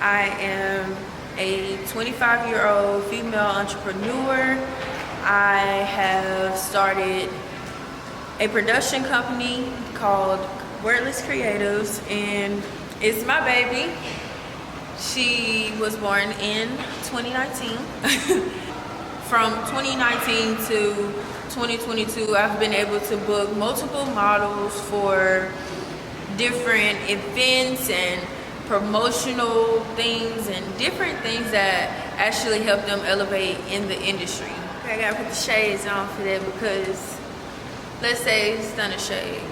I am a 25-year-old female entrepreneur. I have started a production company called Wordless Creatives, and it's my baby. She was born in 2019. From 2019 to 2022, I've been able to book multiple models for different events and promotional things and different things that actually help them elevate in the industry. I gotta put the shades on for that because let's say stunner shade.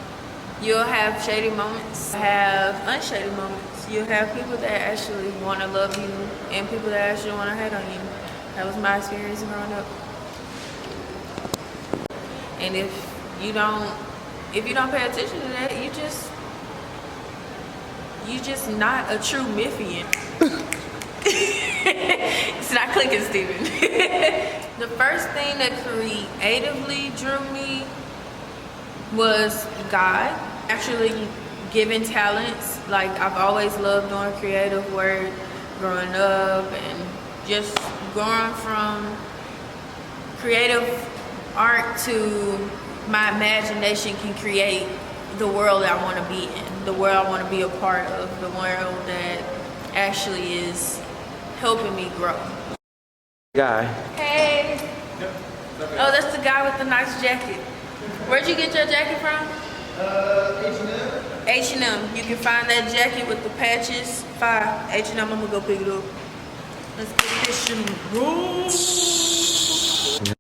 You'll have shady moments, have unshady moments. You'll have people that actually want to love you and people that actually want to hate on you. That was my experience growing up. And if you don't pay attention to that, you just not a true Memphian. It's not clicking, Steven. The first thing that creatively drew me was God. Actually given talents. Like, I've always loved doing creative work growing up, and just going from creative art to my imagination can create the world I want to be in, the world I want to be a part of, the world that actually is helping me grow. Guy. Hey. Oh, that's the guy with the nice jacket. Where'd you get your jacket from? H&M. H&M. You can find that jacket with the patches. Fire. H&M, I'm gonna go pick it up. Let's get this shit.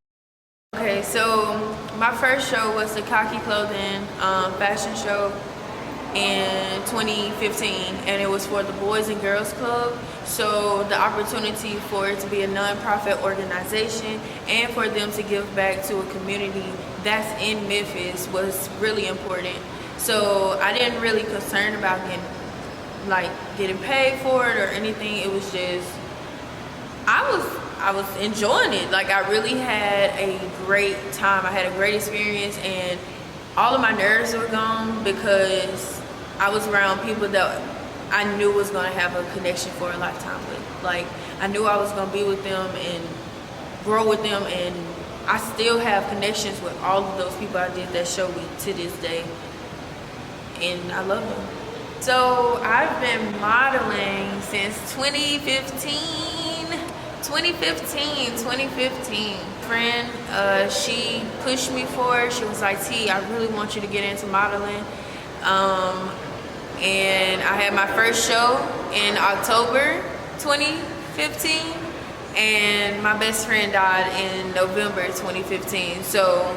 Okay, so my first show was the Cocky Clothing fashion show in 2015, and it was for the Boys and Girls Club. So the opportunity for it to be a non-profit organization and for them to give back to a community that's in Memphis was really important. So I didn't really concern about getting paid for it or anything. It was just I was enjoying it. Like, I really had a great time. I had a great experience, and all of my nerves were gone because I was around people that I knew was gonna have a connection for a lifetime with. Like, I knew I was gonna be with them and grow with them, and I still have connections with all of those people I did that show with to this day, and I love them. So I've been modeling since 2015. Friend, she pushed me for it. She was like, T, I really want you to get into modeling. And I had my first show in October 2015, and my best friend died in November 2015. So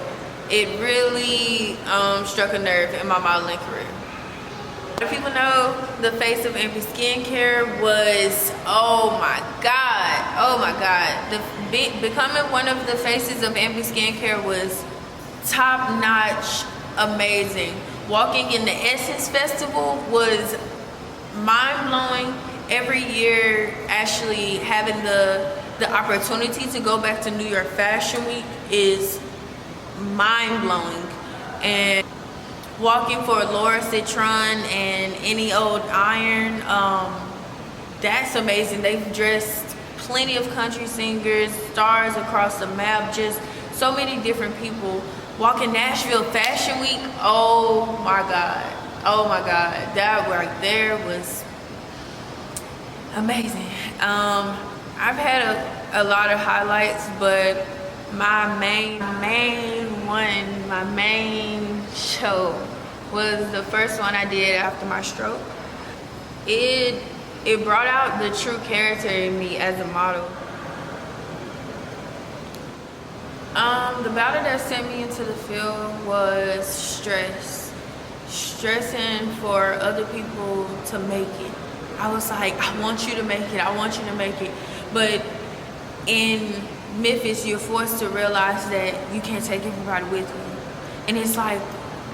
it really struck a nerve in my modeling career. If people know, the face of Nyfw skincare was, oh my god, becoming one of the faces of Nyfw skincare was top notch, amazing. Walking in the Essence Festival was mind blowing. Every year, actually having the opportunity to go back to New York Fashion Week is mind blowing. And walking for Laura Citron and Any Old Iron, that's amazing. They've dressed plenty of country singers, stars across the map, just so many different people. Walking Nashville Fashion Week, oh my god, that right there was amazing. I've had a lot of highlights, but my main show was the first one I did after my stroke. It brought out the true character in me as a model. The battle that sent me into the field was stressing for other people to make it. I was like, I want you to make it, I want you to make it. But in Memphis, you're forced to realize that you can't take everybody with you. And it's like,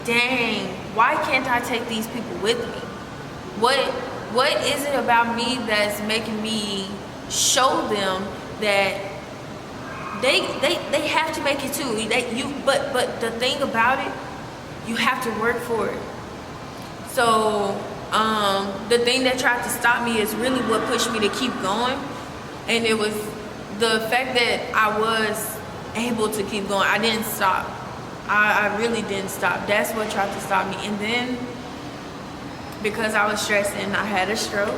dang, why can't I take these people with me? What is it about me that's making me show them that they have to make it too? But the thing about it, you have to work for it. So the thing that tried to stop me is really what pushed me to keep going. And it was the fact that I was able to keep going. I didn't stop. I really didn't stop. That's what tried to stop me. And then because I was stressing, I had a stroke.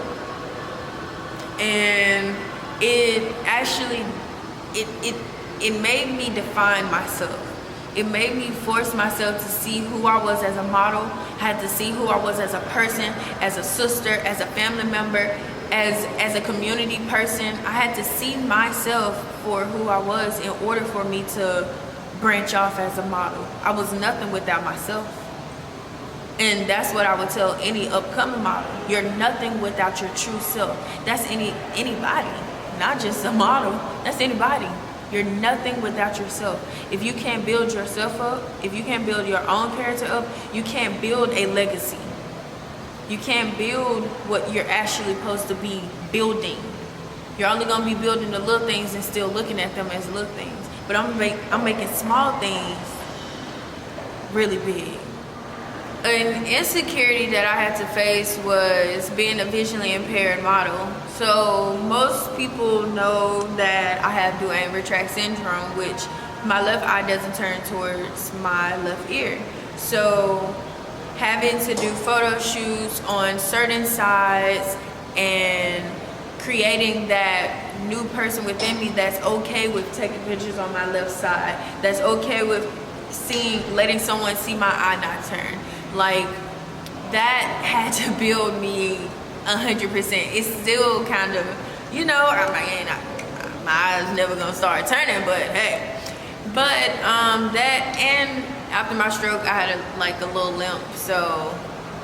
And it actually, it made me define myself. It made me force myself to see who I was as a model. I had to see who I was as a person, as a sister, as a family member, as a community person. I had to see myself for who I was in order for me to branch off as a model. I was nothing without myself. And that's what I would tell any upcoming model. You're nothing without your true self. That's anybody, not just a model. That's anybody. You're nothing without yourself. If you can't build yourself up, if you can't build your own character up, you can't build a legacy. You can't build what you're actually supposed to be building. You're only gonna be building the little things and still looking at them as little things. But I'm making small things really big. An insecurity that I had to face was being a visually impaired model. So most people know that I have Duane retract syndrome, which my left eye doesn't turn towards my left ear. So having to do photo shoots on certain sides and creating that new person within me that's okay with taking pictures on my left side, that's okay with letting someone see my eye not turn. Like, that had to build me 100%. It's still kind of, you know, my eye's never gonna start turning, but hey. But that, and after my stroke, I had a little limp, so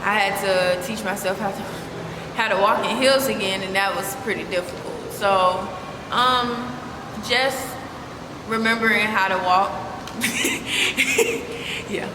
I had to teach myself how to walk in heels again, and that was pretty difficult. So just remembering how to walk. Yeah.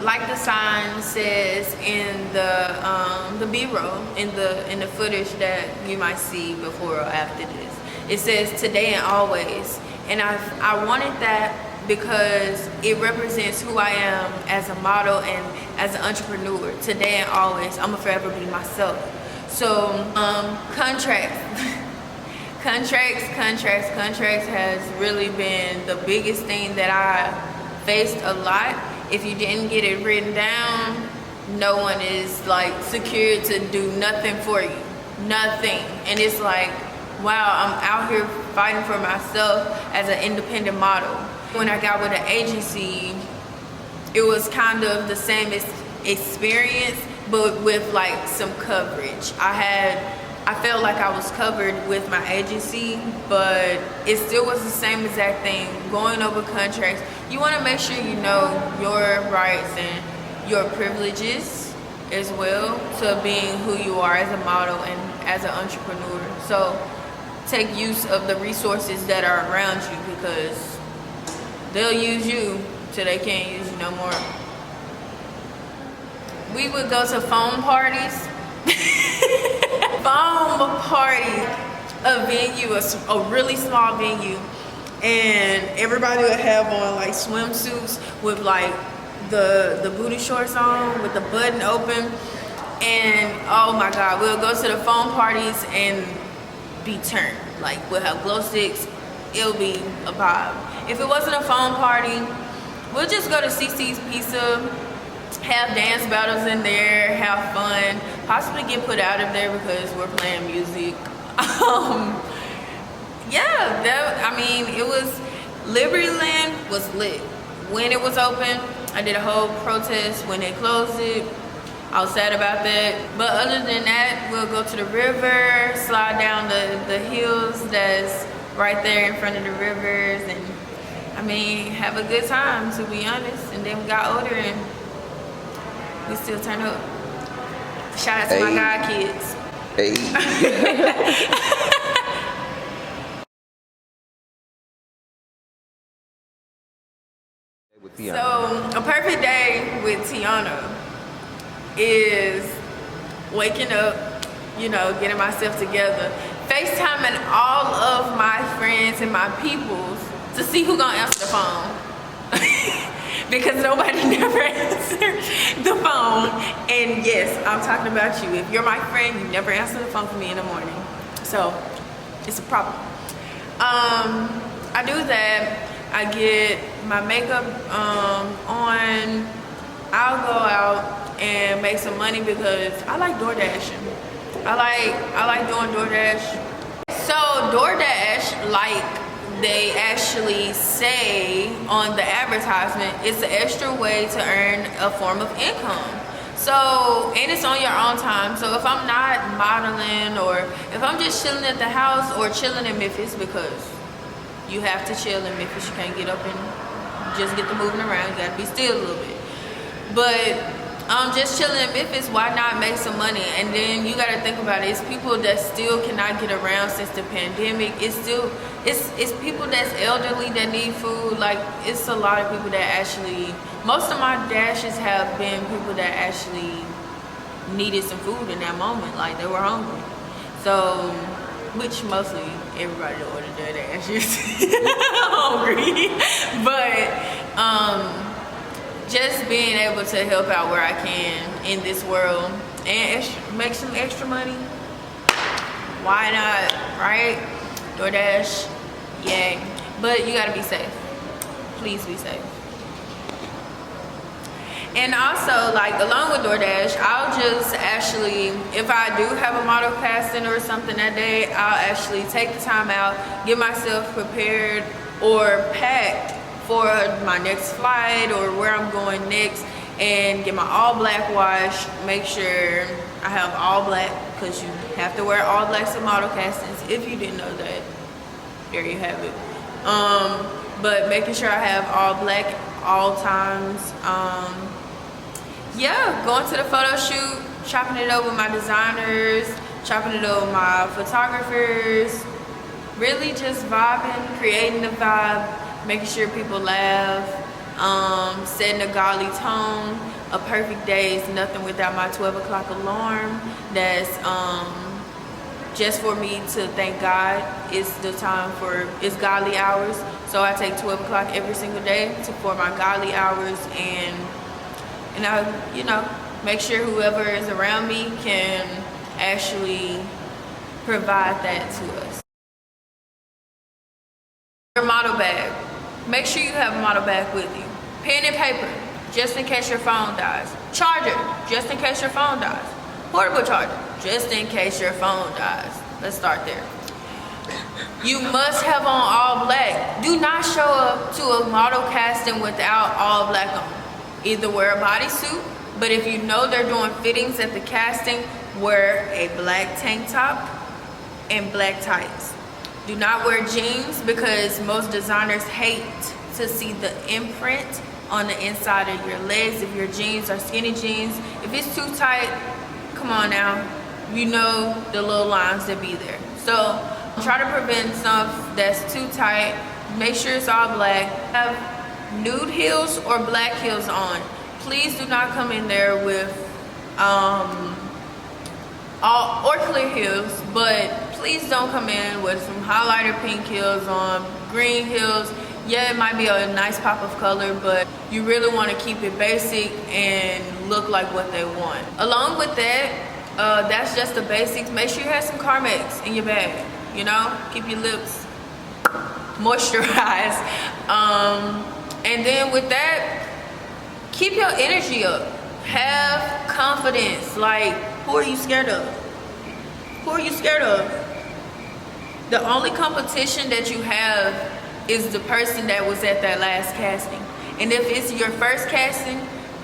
Like the sign says in the B-roll, in the footage that you might see before or after this, it says today and always. And I wanted that because it represents who I am as a model and as an entrepreneur. Today and always, I'ma forever be myself. So contracts has really been the biggest thing that I faced a lot. If you didn't get it written down, no one is like secured to do nothing for you, nothing. And it's like, wow, I'm out here fighting for myself as an independent model. When I got with an agency, it was kind of the same experience, but with like some coverage. I felt like I was covered with my agency, but it still was the same exact thing. Going over contracts, you want to make sure you know your rights and your privileges as well to being who you are as a model and as an entrepreneur. So take use of the resources that are around you, because they'll use you till they can't use you no more. We would go to foam parties. Foam party, a venue, a really small venue, and everybody would have on like swimsuits with like the booty shorts on with the button open, and oh my god, we'll go to the foam parties and be turned. Like, we'll have glow sticks, it'll be a vibe. If it wasn't a foam party, we'll just go to CC's Pizza, have dance battles in there, have fun, possibly get put out of there because we're playing music. Yeah, I mean, it was, Liberty Land was lit. When it was open, I did a whole protest. When they closed it, I was sad about that. But other than that, we'll go to the river, slide down the hills that's right there in front of the rivers, and I mean, have a good time, to be honest. And then we got older and we still turn up. Shout out to my god kids. Hey. So a perfect day with Teanna is waking up, you know, getting myself together, FaceTiming all of my friends and my peoples to see who gonna answer the phone. Because nobody never answered the phone. And yes, I'm talking about you. If you're my friend, you never answer the phone for me in the morning. So it's a problem. I do that. I get my makeup on. I'll go out and make some money because I like DoorDashing. I like doing DoorDash. So DoorDash, like they actually say on the advertisement, it's an extra way to earn a form of income. So, and it's on your own time. So if I'm not modeling, or if I'm just chilling at the house or chilling in Memphis, because you have to chill in Memphis, you can't get up and just get to moving around, you gotta be still a little bit. But just chilling in Memphis, why not make some money? And then you gotta think about it, it's people that still cannot get around since the pandemic. It's people that's elderly that need food. Like, it's a lot of people that actually, most of my dashes have been people that actually needed some food in that moment, like they were hungry. So, which mostly everybody that ordered their dashes hungry. But just being able to help out where I can in this world and make some extra money, why not, right? DoorDash, yay. But you gotta be safe. Please be safe. And also, like, along with DoorDash, I'll just actually, if I do have a model casting or something that day, I'll actually take the time out, get myself prepared or packed for my next flight or where I'm going next, and get my all black wash, make sure I have all black, because you have to wear all blacks in model castings. If you didn't know that, there you have it. But making sure I have all black all times. Yeah, going to the photo shoot, chopping it up with my designers, chopping it up with my photographers, really just vibing, creating the vibe, making sure people laugh, setting a godly tone. A perfect day is nothing without my 12 o'clock alarm. That's just for me to thank God. It's the time for, it's godly hours. So I take 12 o'clock every single day for my godly hours, and I, you know, make sure whoever is around me can actually provide that to us. Your model bag. Make sure you have a model bag with you. Pen and paper, just in case your phone dies. Charger, just in case your phone dies. Portable charger, just in case your phone dies. Let's start there. You must have on all black. Do not show up to a model casting without all black on. Either wear a bodysuit, But if you know they're doing fittings at the casting, wear a black tank top and black tights. Do not wear jeans because most designers hate to see the imprint on the inside of your legs. If your jeans are skinny jeans, if it's too tight, come on now, you know the little lines that be there. So try to prevent stuff that's too tight. Make sure it's all black. Have nude heels or black heels on. Please do not come in there with all or clear heels, but please don't come in with some highlighter pink heels on, green heels. Yeah, it might be a nice pop of color, but you really want to keep it basic and look like what they want. Along with that, that's just the basics. Make sure you have some Carmex in your bag, you know, keep your lips moisturized. And then with that, keep your energy up. Have confidence. Like, who are you scared of? Who are you scared of? The only competition that you have is the person that was at that last casting. And if it's your first casting,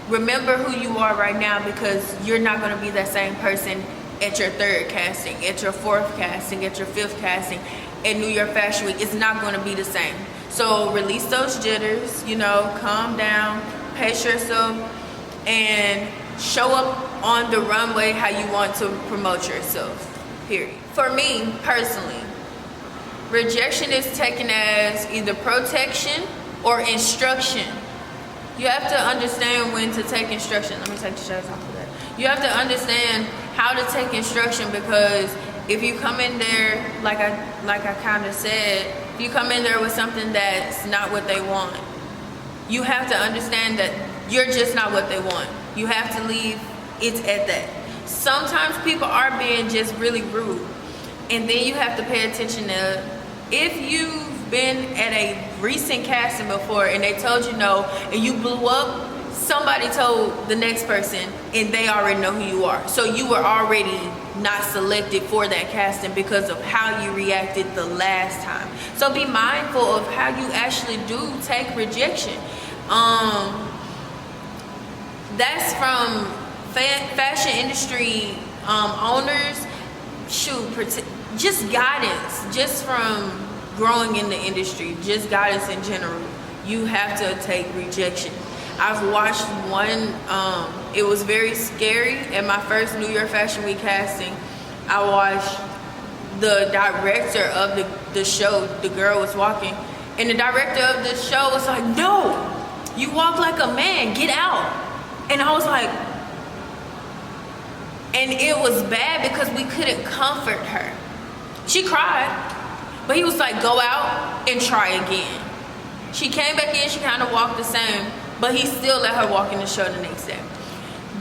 remember who you are right now, because you're not going to be that same person at your third casting, at your fourth casting, at your fifth casting, at New York Fashion Week. It's not going to be the same. So release those jitters, you know, calm down, pace yourself, and show up on the runway how you want to promote yourself, period. For me, personally, rejection is taken as either protection or instruction. You have to understand when to take instruction. Let me take the shirts off of that. You have to understand how to take instruction, because if you come in there, like I kind of said, if you come in there with something that's not what they want, you have to understand that you're just not what they want. You have to leave it at that. Sometimes people are being just really rude, and then you have to pay attention to, if you've been at a recent casting before and they told you no and you blew up, somebody told the next person and they already know who you are. So you were already not selected for that casting because of how you reacted the last time. So be mindful of how you actually do take rejection. That's from fashion industry owners. Just guidance, just from growing in the industry, just guidance in general. You have to take rejection. I've watched one, it was very scary. At my first New York Fashion Week casting, I watched the director of the show, the girl was walking, and the director of the show was like, no, you walk like a man, get out. And I was like, and it was bad because we couldn't comfort her. She cried, but he was like, go out and try again. She came back in, she kind of walked the same, but he still let her walk in the show the next day.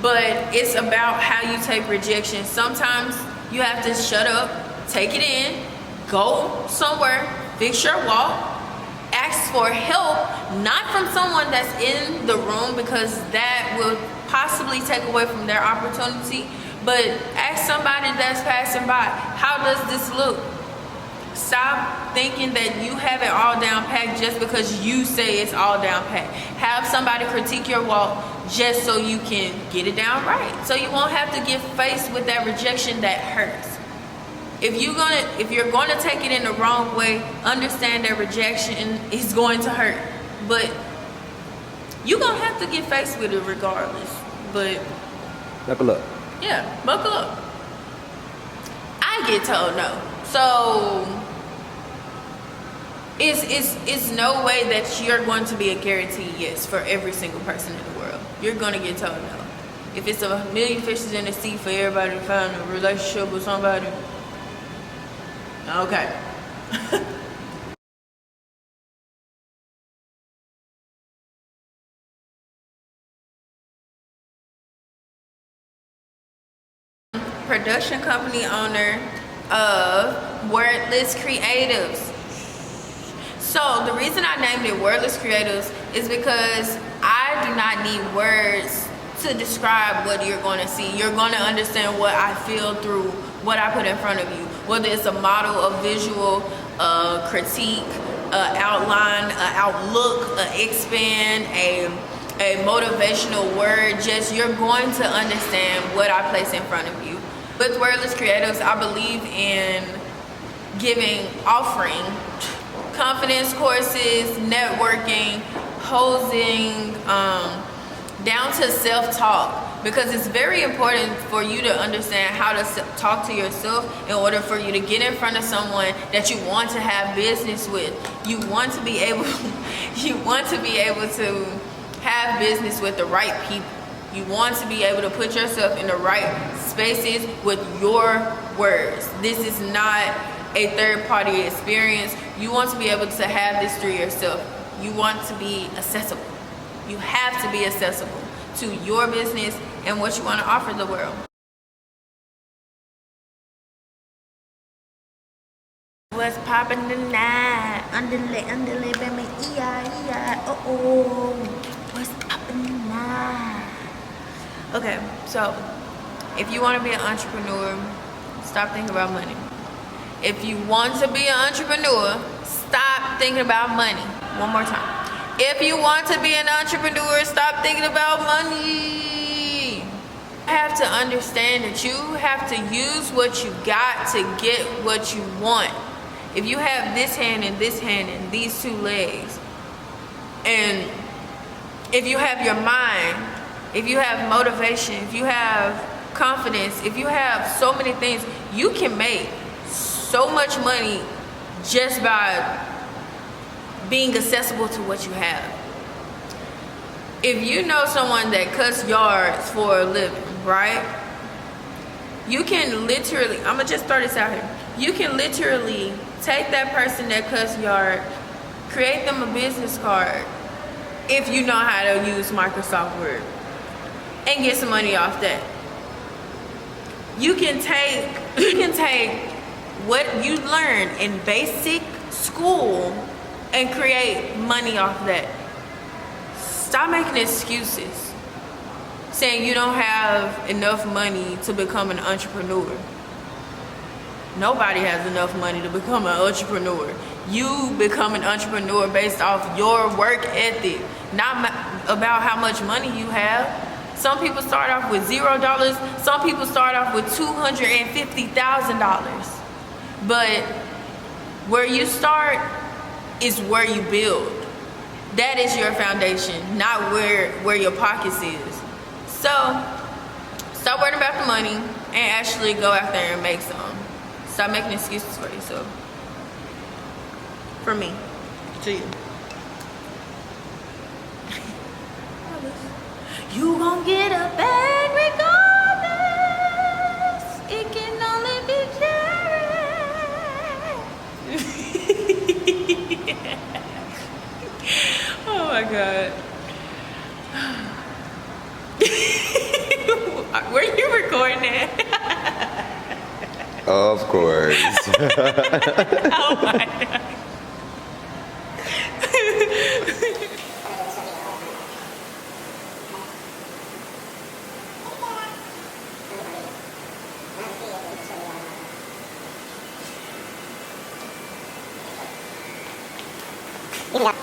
But it's about how you take rejection. Sometimes you have to shut up, take it in, go somewhere, fix your walk, ask for help, not from someone that's in the room, because that will possibly take away from their opportunity, but ask somebody that's passing by, how does this look? Stop thinking that you have it all down packed just because you say it's all down packed. Have somebody critique your walk just so you can get it down right, so you won't have to get faced with that rejection that hurts. If you're gonna take it in the wrong way, understand that rejection is going to hurt, but you're gonna have to get faced with it regardless. But Buckle up. yeah, buckle up. I get told no, so it's no way that you're going to be a guaranteed yes for every single person in the world. You're gonna get told no. If it's a million fishes in the sea for everybody to find a relationship with somebody, okay. Production company owner of Wordless Creatives. So the reason I named it Wordless Creatives is because I do not need words to describe what you're going to see. You're going to understand what I feel through what I put in front of you. Whether it's a model, a visual, a critique, a outline, a outlook, a expand, a a motivational word, just you're going to understand what I place in front of you. With Wordless Creatives, I believe in offering confidence courses, networking, posing, down to self-talk, because it's very important for you to understand how to talk to yourself in order for you to get in front of someone that you want to have business with. You want to be able to have business with the right people. You want to be able to put yourself in the right spaces with your words. This is not a third-party experience. You want to be able to have this through yourself. You want to be accessible. You have to be accessible to your business and what you want to offer the world. What's poppin' tonight? Underlay, baby, oh. What's poppin' tonight? Okay, so if you want to be an entrepreneur, stop thinking about money. If you want to be an entrepreneur, stop thinking about money. One more time. If you want to be an entrepreneur, stop thinking about money. You have to understand that you have to use what you got to get what you want. If you have this hand and these two legs, and if you have your mind, if you have motivation, if you have confidence, if you have so many things, you can make so much money just by being accessible to what you have. If you know someone that cuts yards for a living, right? You can literally, I'm gonna just throw this out here. You can literally take that person that cuts yard, create them a business card if you know how to use Microsoft Word, and get some money off that. You can take what you learned in basic school and create money off that. Stop making excuses saying you don't have enough money to become an entrepreneur. Nobody has enough money to become an entrepreneur. You become an entrepreneur based off your work ethic, not about how much money you have. Some people start off with $0. Some people start off with $250,000. But where you start is where you build. That is your foundation, not where your pockets is. So stop worrying about the money and actually go out there and make some. Stop making excuses for yourself. For me, to you. You gon' get a bag regardless. It can only be shared. Oh my God. Were you recording that? Of course. Oh my God. Give it up.